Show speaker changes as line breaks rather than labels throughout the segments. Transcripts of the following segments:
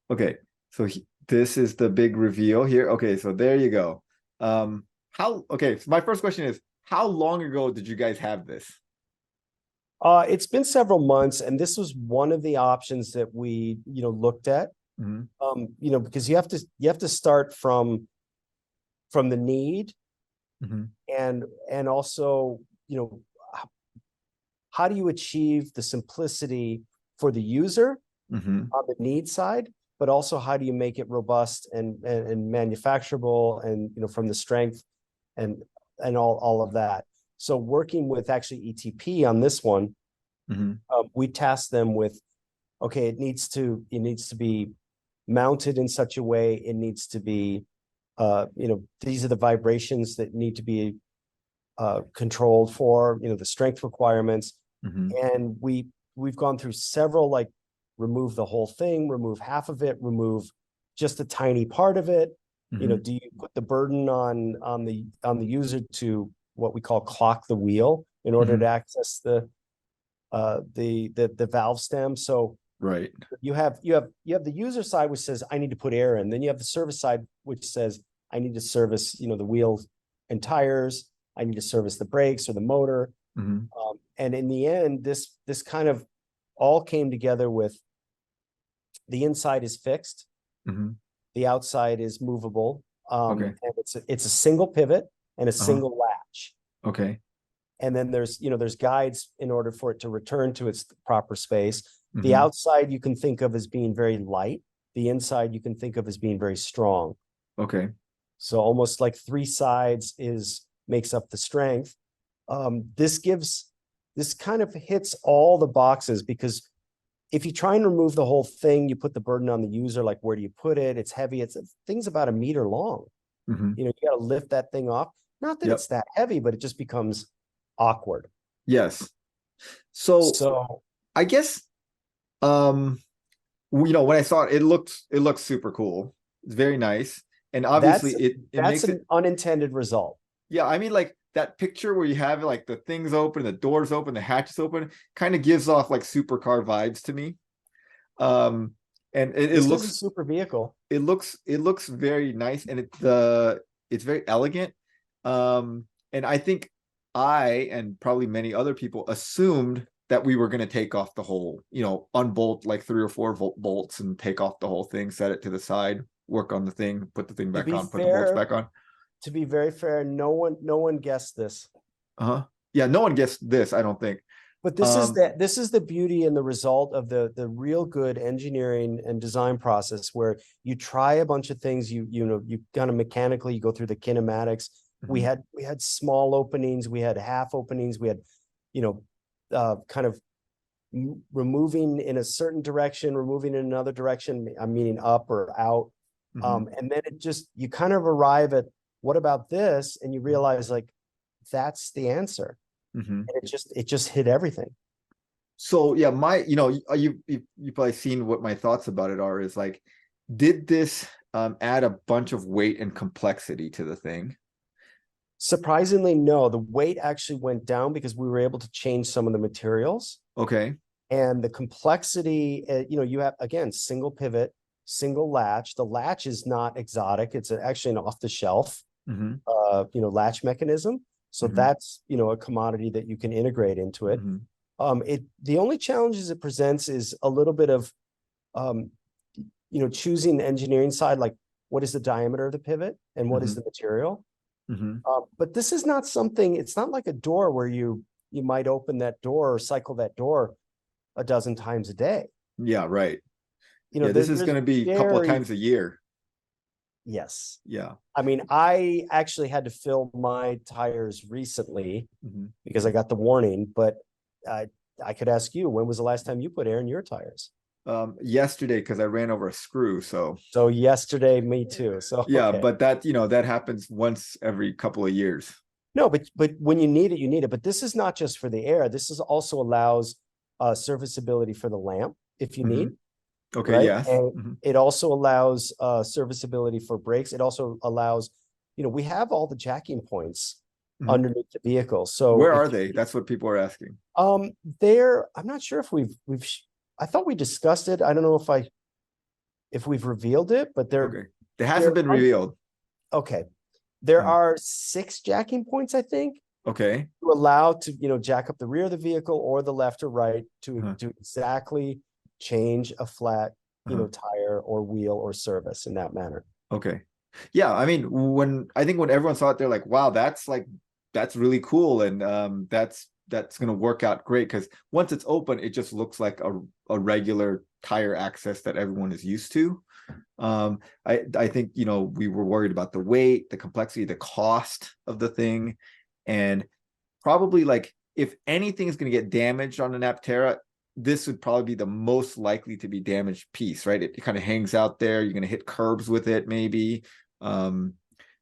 Okay, so this is the big reveal here. Okay, so there you go. Okay, so my first question is, how long ago did you guys have this?
It's been several months, and this was one of the options that we, looked at.
Hmm.
Because you have to start from the need,
Hmm.
and also, how do you achieve the simplicity for the user
Hmm.
on the need side, but also how do you make it robust and manufacturable, and from the strength and all of that. So working with actually ETP on this one,
Hmm.
we tasked them with, okay, it needs to be mounted in such a way, it needs to be, these are the vibrations that need to be controlled for, the strength requirements.
Hmm.
And we've gone through several, like, remove the whole thing, remove half of it, remove just a tiny part of it.
Hmm.
Do you put the burden on the user to what we call clock the wheel in order to
Hmm.
access the valve stem? So
Right.
you have the user side, which says I need to put air in. Then you have the service side, which says I need to service, the wheels and tires. I need to service the brakes or the motor.
Hmm.
And in the end, this kind of all came together with the inside is fixed,
Hmm.
the outside is movable,
Okay.
and it's a single pivot and a
Uh-huh.
single latch.
Okay.
And then there's guides in order for it to return to its proper space. The
Hmm.
outside you can think of as being very light. The inside you can think of as being very strong.
Okay.
So almost like three sides is makes up the strength. This kind of hits all the boxes, because if you try and remove the whole thing, you put the burden on the user. Like, where do you put it? It's heavy. Thing's about a meter long.
Hmm.
You got to lift that thing off. Not that
Yep.
it's that heavy, but it just becomes awkward.
Yes. So
So
I guess um when I saw it, it looks super cool. It's very nice. And obviously
that's
it
that's
makes it.
an unintended result.
Yeah, I mean, like that picture where you have like the things open, the doors open, the hatches open, kind of gives off like supercar vibes to me. Um, and it
This is a
looks
super vehicle.
it looks very nice, and it's very elegant. And I think I and probably many other people assumed that we were going to take off the whole, unbolt like three or four bolts and take off the whole thing, set it to the side, work on the thing, put the thing
To
back
be
on, put the bolts
fair,
back on.
to be very fair, no one guessed this.
Uh-huh. Yeah, no one guessed this, I don't think.
But
Um,
this is the beauty and the result of the real good engineering and design process, where you try a bunch of things. You kind of mechanically, you go through the kinematics. We
mhm,
had we had small openings, we had half openings, we had, you know kind of removing in a certain direction, removing in another direction. I'm meaning up or out.
mhm,
And then you kind of arrive at, what about this? And you realize, like, that's the answer.
mhm.
And it just hit everything.
So yeah, you've probably seen what my thoughts about it are, is like, did this add a bunch of weight and complexity to the thing?
Surprisingly, no. The weight actually went down because we were able to change some of the materials,
Okay.
and the complexity. You have, again, single pivot, single latch. The latch is not exotic. It's actually an off the shelf,
Hmm.
latch mechanism. So
Hmm.
that's, a commodity that you can integrate into it.
Hmm.
The only challenges it presents is a little bit of, um, choosing the engineering side, like, what is the diameter of the pivot and what is
Hmm.
the material.
Hmm.
But this is not something. It's not like a door where you might open that door or cycle that door a dozen times a day.
Yeah, right. Yeah, this is
There's
going to be a couple of
very
times a year.
yes.
Yeah.
I mean, I actually had to fill my tires recently
Hmm.
because I got the warning. But I I could ask you, when was the last time you put air in your tires?
Yesterday, because I ran over a screw. So
So yesterday, me too. So
yeah,
okay.
but that happens once every couple of years.
No, but when you need it, you need it. But this is not just for the air. This is also allows serviceability for the lamp if you
Hmm.
need,
Okay.
right?
Yes.
And
Hmm.
it also allows serviceability for brakes. It also allows, we have all the jacking points
Hmm.
underneath the vehicle. So
Where
if
are they? That's what people are asking.
there, I'm not sure if I thought we discussed it. I don't know if I if we've revealed it, but
Okay. It hasn't been revealed.
okay. There
Uh,
are 6 jacking points, I think,
okay.
to allow to, jack up the rear of the vehicle or the left or right
Uh-huh.
to exactly change a flat,
Uh-huh.
tire or wheel or service in that manner.
Okay. Yeah, I mean, I think when everyone saw it, they're like, wow, that's really cool. And that's gonna work out great because once it's open, it just looks like a regular tire access that everyone is used to. I think, we were worried about the weight, the complexity, the cost of the thing, and probably like if anything is going to get damaged on an Aptera, this would probably be the most likely to be damaged piece, right? It kind of hangs out there. You're going to hit curbs with it, maybe. Um,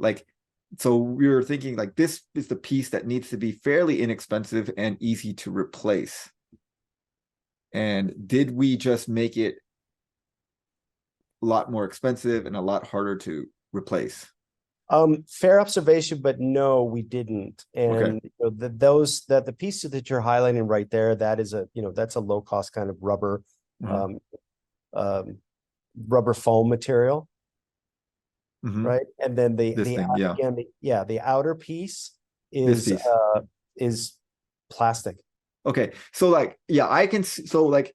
like, so we were thinking like this is the piece that needs to be fairly inexpensive and easy to replace. And did we just make it a lot more expensive and a lot harder to replace?
Fair observation, but no, we didn't.
Okay.
And the pieces that you're highlighting right there, that is that's a low cost kind of rubber,
Uh-huh.
um, um, rubber foam material,
Mhm.
right? And then
This thing, yeah,
again, the outer piece
this piece.
is plastic.
Okay, so like, yeah, I can see, so like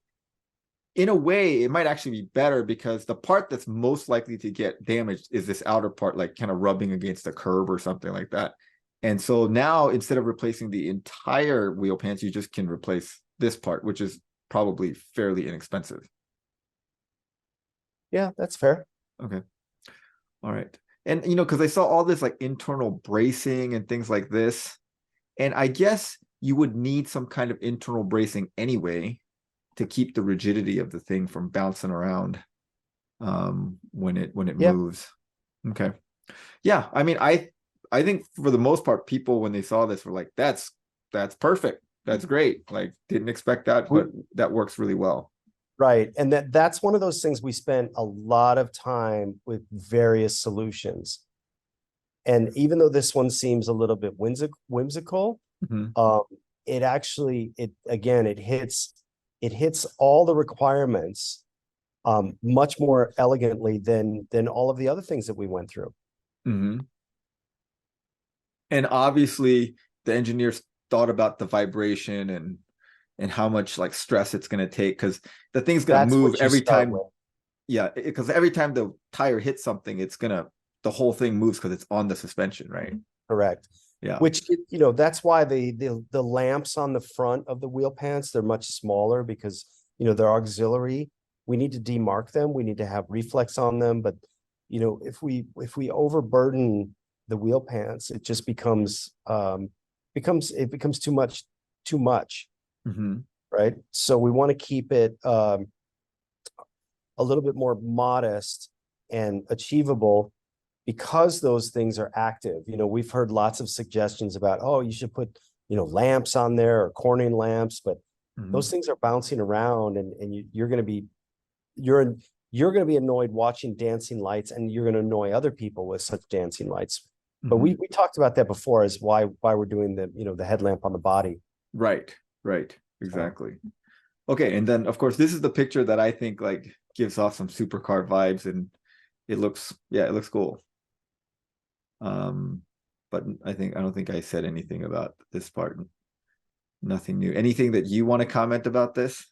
in a way, it might actually be better because the part that's most likely to get damaged is this outer part, like kind of rubbing against a curb or something like that. And so now instead of replacing the entire wheel pants, you just can replace this part, which is probably fairly inexpensive.
Yeah, that's fair.
Okay. All right. And because I saw all this like internal bracing and things like this, and I guess you would need some kind of internal bracing anyway to keep the rigidity of the thing from bouncing around when it
Yeah.
moves. Okay. Yeah, I mean, I think for the most part, people when they saw this were like, that's perfect. That's great. Like, didn't expect that, but that works really well.
Right. And that's one of those things we spent a lot of time with various solutions. And even though this one seems a little bit whimsical,
Mhm.
um, it actually it hits all the requirements much more elegantly than all of the other things that we went through.
Mhm. And obviously, the engineers thought about the vibration and how much like stress it's going to take because the thing's going to
That's
move
what you
every
start
time.
with.
Yeah, because every time the tire hits something, the whole thing moves because it's on the suspension, right?
Correct.
Yeah.
Which, that's why the lamps on the front of the wheel pants, they're much smaller because, they're auxiliary. We need to demarc them. We need to have reflex on them. But, if we overburden the wheel pants, it just becomes too much,
Mm-hmm.
right? So we want to keep it a little bit more modest and achievable because those things are active. We've heard lots of suggestions about, oh, you should put, lamps on there or Corning lamps, but
Mm-hmm.
those things are bouncing around and you're going to be, you're going to be annoyed watching dancing lights and you're going to annoy other people with such dancing lights. But
Mm-hmm.
we talked about that before as why we're doing the headlamp on the body.
Right, exactly. Okay, and then of course this is the picture that I think like gives off some supercar vibes, and it looks cool. But I don't think I said anything about this part. Nothing new. Anything that you want to comment about this?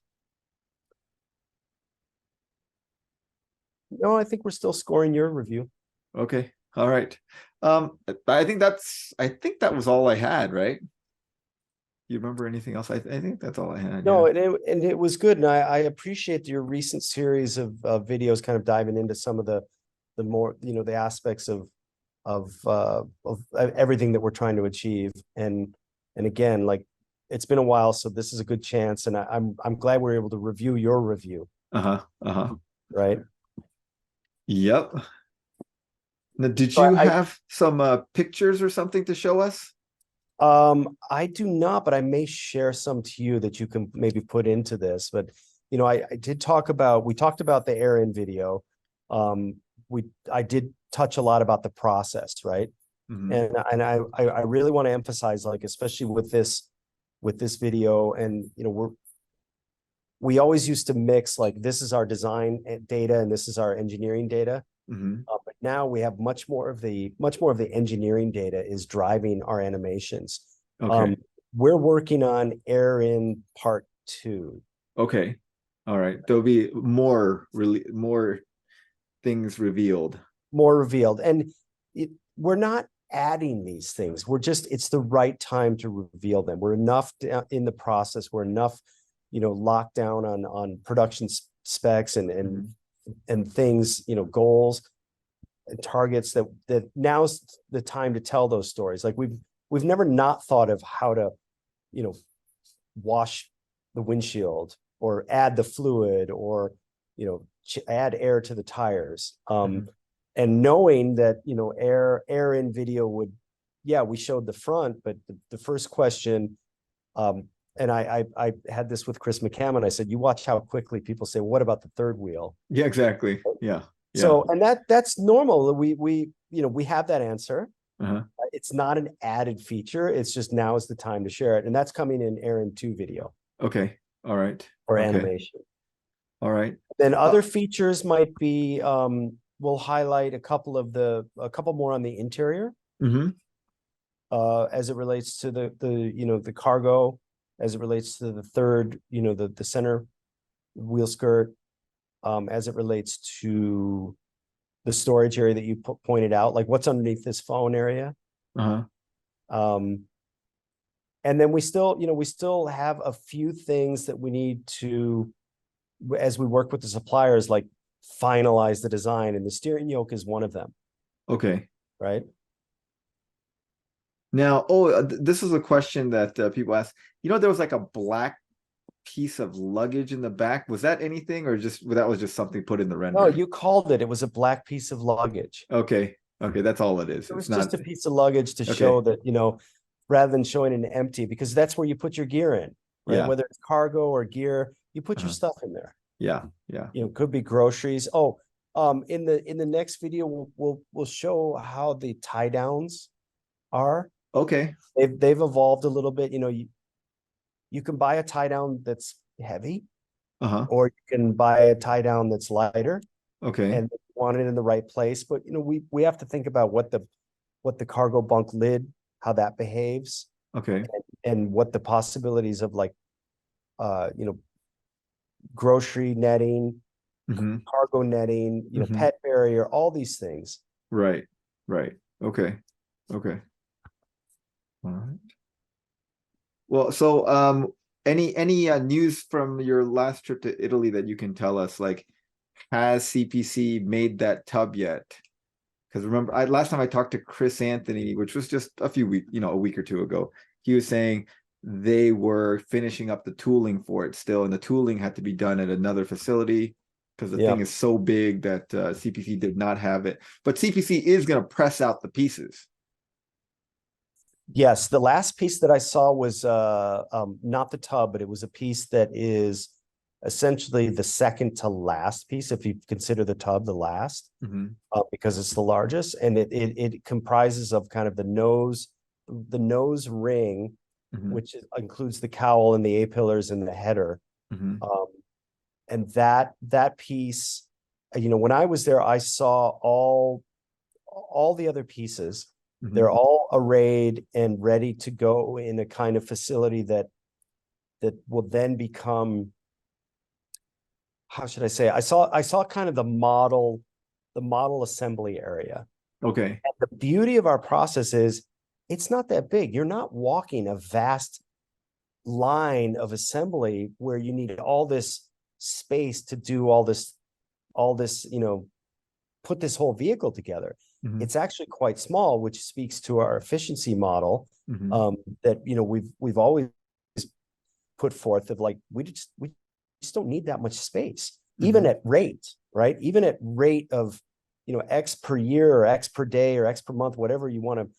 No, I think we're still scoring your review.
Okay, all right. I think that was all I had, right? You remember anything else? I think that's all I had. Yeah.
No, and it was good, and I appreciate your recent series of videos, kind of diving into some of the more the aspects of everything that we're trying to achieve, and again, like it's been a while, so this is a good chance, and I'm glad we're able to review your review,
Uh-huh. Uh-huh.
right?
Yep. Now, did
So
you have some pictures or something to show us?
I do not, but I may share some to you that you can maybe put into this. But I did talk about we talked about the air in video. I did touch a lot about the process, right?
Mm-hmm.
And I really want to emphasize, like, especially with this video, and we always used to mix like this is our design data and this is our engineering data.
Hmm.
But now we have much more of the engineering data is driving our animations.
Okay.
We're working on Air in Part 2.
Okay. All right. There'll be more really more things revealed.
More revealed. And we're not adding these things. It's the right time to reveal them. We're enough in the process. We're enough, locked down on production specs and things, goals and targets that now's the time to tell those stories. Like we've never not thought of how to, wash the windshield or add the fluid or, add air to the tires. And knowing that, air in video we showed the front, but the first question, and I had this with Chris McCammon. I said, you watch how quickly people say, what about the third wheel?
Yeah, exactly. Yeah. Yeah.
So, and that's normal. We have that answer.
Uh-huh.
It's not an added feature. It's just now is the time to share it. And that's coming in Aaron 2 video
Okay. All right.
or
Okay.
animation.
All right.
Then other features might be, we'll highlight a couple more on the interior.
Mm-hmm.
As it relates to the cargo, as it relates to the third, the center wheel skirt, as it relates to the storage area that you pointed out, like what's underneath this phone area.
Uh-huh.
And then we still have a few things that we need to, as we work with the suppliers, like finalize the design, and the steering yoke is one of them.
Okay.
Right.
Now, this is a question that people ask. There was like a black piece of luggage in the back. Was that anything, or that was just something put in the render?
No, you called it. It was a black piece of luggage.
Okay. Okay, that's all it is.
It was
It's
just
not
a piece of luggage to
okay.
show that, rather than showing an empty, because that's where you put your gear in, right?
Yeah.
Whether it's cargo or gear, you put your
Uh-huh.
stuff in there.
Yeah. Yeah.
Could be groceries. In the next video, we'll show how the tie downs are.
Okay.
They've evolved a little bit. You can buy a tie down that's heavy,
Uh-huh.
or you can buy a tie down that's lighter,
Okay.
and you want it in the right place. But we have to think about what the cargo bunk lid, how that behaves,
Okay.
and what the possibilities of like grocery netting,
Mm-hmm.
cargo netting,
Mhm.
pet barrier, all these things.
Right. Right. Okay. Okay. All right. Well, so any news from your last trip to Italy that you can tell us? Like, has CPC made that tub yet? Because remember, last time I talked to Chris Anthony, which was just a week or two ago, he was saying they were finishing up the tooling for it still, and the tooling had to be done at another facility because the thing is so big that CPC did not have it. But CPC is going to press out the pieces.
Yes, the last piece that I saw was not the tub, but it was a piece that is essentially the second to last piece, if you consider the tub the last, because it's the largest, and it comprises of kind of the nose ring, which includes the cowl and the A-pillars and the header. And that piece, when I was there, I saw all the other pieces. They're all arrayed and ready to go in a kind of facility that will then become, how should I say? I saw kind of the model assembly area.
Okay.
And the beauty of our process is it's not that big. You're not walking a vast line of assembly where you need all this space to do all this, put this whole vehicle together. It's actually quite small, which speaks to our efficiency model that we've always put forth of like we just don't need that much space, even at rate, right? Even at rate of X per year or X per day or X per month, whatever you want to.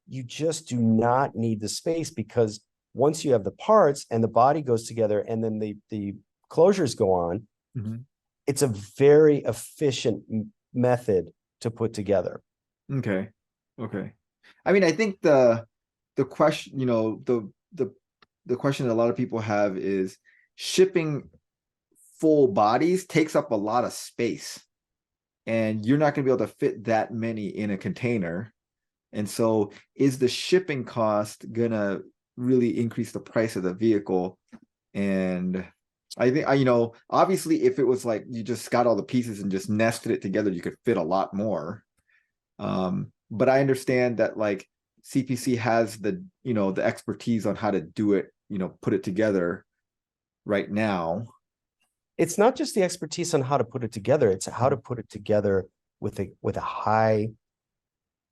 You just do not need the space, because once you have the parts and the body goes together and then the closures go on, it's a very efficient method to put together.
Okay. Okay. I mean, I think the question, the question that a lot of people have is, shipping full bodies takes up a lot of space, and you're not going to be able to fit that many in a container. And so is the shipping cost gonna really increase the price of the vehicle? And I think, obviously if it was like you just got all the pieces and just nested it together, you could fit a lot more. But I understand that like CPC has the, the expertise on how to do it, put it together right now.
It's not just the expertise on how to put it together, it's how to put it together with a high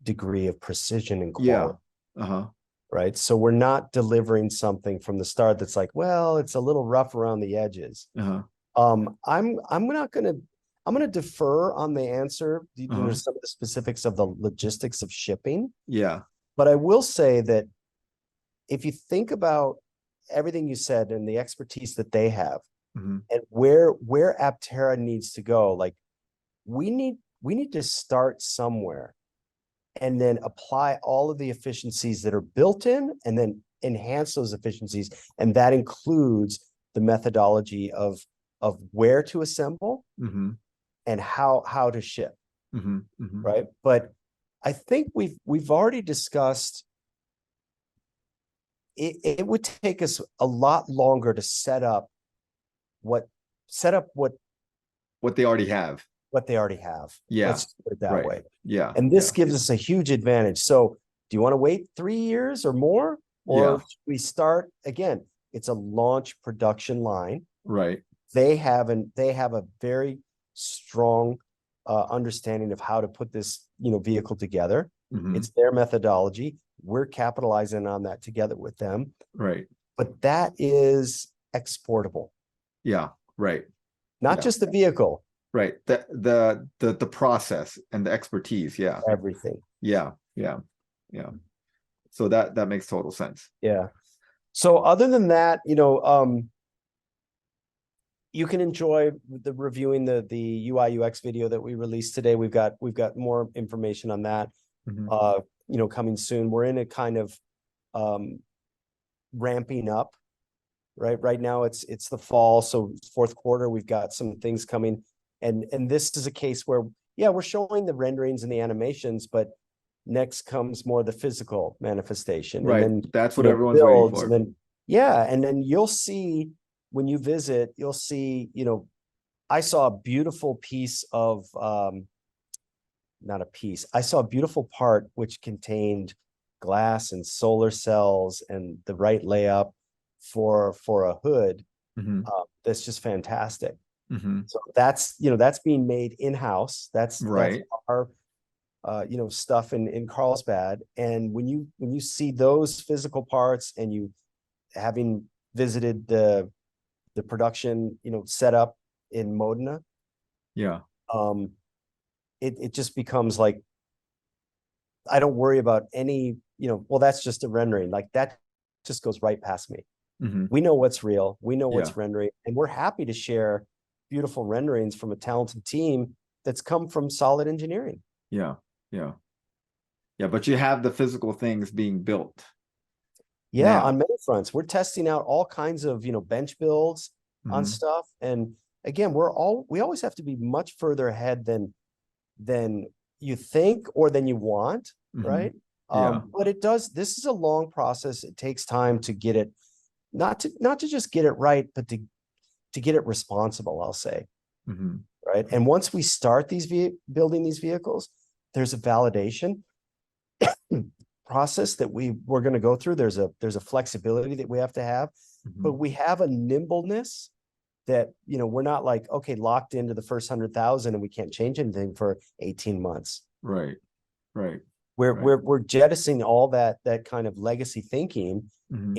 degree of precision and quality.
Yeah. Uh-huh.
Right. So we're not delivering something from the start that's like, well, it's a little rough around the edges.
Uh-huh.
I'm gonna defer on the answer,
Uh-huh.
some of the specifics of the logistics of shipping.
Yeah.
But I will say that if you think about everything you said and the expertise that they have,
Mm-hmm.
and where Aptera needs to go, like we need to start somewhere and then apply all of the efficiencies that are built in and then enhance those efficiencies. And that includes the methodology of where to assemble
Mm-hmm.
and how to ship.
Mm-hmm. Mm-hmm.
Right. But I think we've already discussed it would take us a lot longer to set up what
What they already have.
they already have.
Yeah.
Let's put it that
Right.
way.
Yeah.
And this
Yeah.
gives us a huge advantage. So do you want to wait 3 years or more? Or
Yeah.
we start again, it's a launch production line.
Right.
They have a very strong understanding of how to put this, vehicle together.
Mm-hmm.
It's their methodology. We're capitalizing on that together with them.
Right.
But that is exportable,
Yeah. Right.
not
Yeah.
just the vehicle,
Right. The process and the expertise. Yeah.
everything.
Yeah. Yeah. Yeah. So that makes total sense.
Yeah. So other than that, you can enjoy the reviewing the UI UX video that we released today. We've got more information on that,
Mm-hmm.
coming soon. We're in a kind of ramping up, right? Right now it's the fall, so fourth quarter we've got some things coming, and this is a case where we're showing the renderings and the animations, but next comes more the physical manifestation,
Right.
and then
That's what everyone's waiting
builds,
for.
and then and then you'll see when you visit, you'll see, I saw a beautiful piece of not a piece. I saw a beautiful part which contained glass and solar cells and the right layup for a hood.
Mm-hmm.
That's just fantastic.
Mm-hmm.
So that's being made in-house. That's
Right.
our stuff in Carlsbad. And when you see those physical parts, and you having visited the production setup in Modena,
Yeah.
It just becomes like, I don't worry about any, well, that's just a rendering, like that just goes right past me.
Mm-hmm.
We know what's real, we know what's
Yeah.
rendering, and we're happy to share beautiful renderings from a talented team that's come from solid engineering.
Yeah. Yeah. Yeah. But you have the physical things being built.
Yeah,
now.
on many fronts. We're testing out all kinds of, bench builds on
Mhm.
stuff. And again, we always have to be much further ahead than you think or than you want,
Mhm.
right?
Yeah.
But this is a long process. It takes time to get it, not to just get it right, but to get it responsible, I'll say.
Mhm.
Right. And once we start building these vehicles, there's a validation process that we're going to go through. There's a flexibility that we have to have, but
Mhm.
we have a nimbleness that, we're not like, okay, locked into the first 100,000 and we can't change anything for 18 months.
Right. Right.
We're jettisoning all that kind of legacy thinking
Mhm.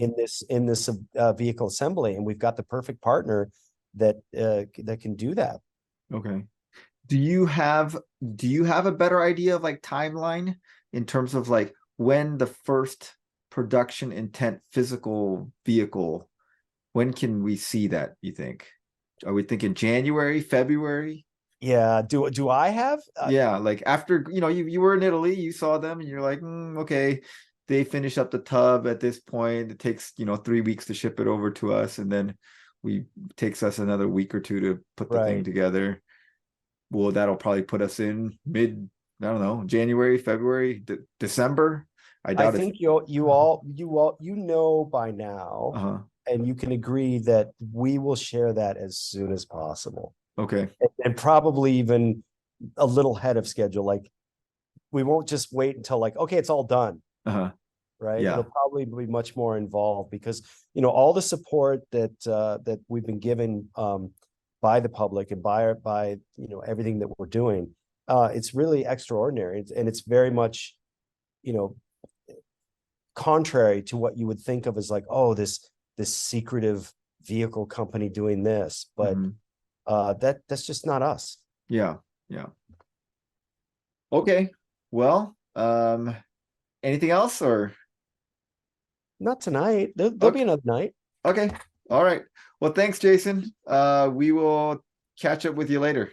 in this vehicle assembly, and we've got the perfect partner that can do that.
Okay. Do you have a better idea of like timeline in terms of like when the first production intent physical vehicle, when can we see that, you think? Are we thinking January, February?
Yeah. Do I have?
Yeah, like after, you were in Italy, you saw them and you're like, okay, they finish up the tub at this point. It takes, 3 weeks to ship it over to us. And then we takes us another week or two to put the thing
Right.
together. Well, that'll probably put us in mid, I don't know, January, February, December. I
I
doubt it's
think you know by now,
uh-huh.
and you can agree that we will share that as soon as possible.
Okay.
And probably even a little ahead of schedule. Like we won't just wait until like, okay, it's all done,
Uh-huh.
right? It'll
Yeah.
probably be much more involved because all the support that we've been given by the public and by everything that we're doing. It's really extraordinary. And it's very much, you know, contrary to what you would think of as like, oh, this secretive vehicle company doing this. But
Mhm.
that's just not us.
Yeah. Yeah. Okay. Well, anything else or
Not tonight. There'll be
okay.
another night.
Okay. All right. Well, thanks, Jason. We will catch up with you later.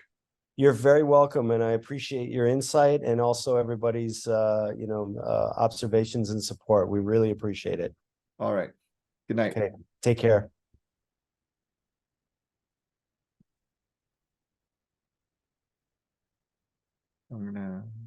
You're very welcome, and I appreciate your insight and also everybody's observations and support. We really appreciate it.
All right. Good night.
Okay, take care.
I'm gonna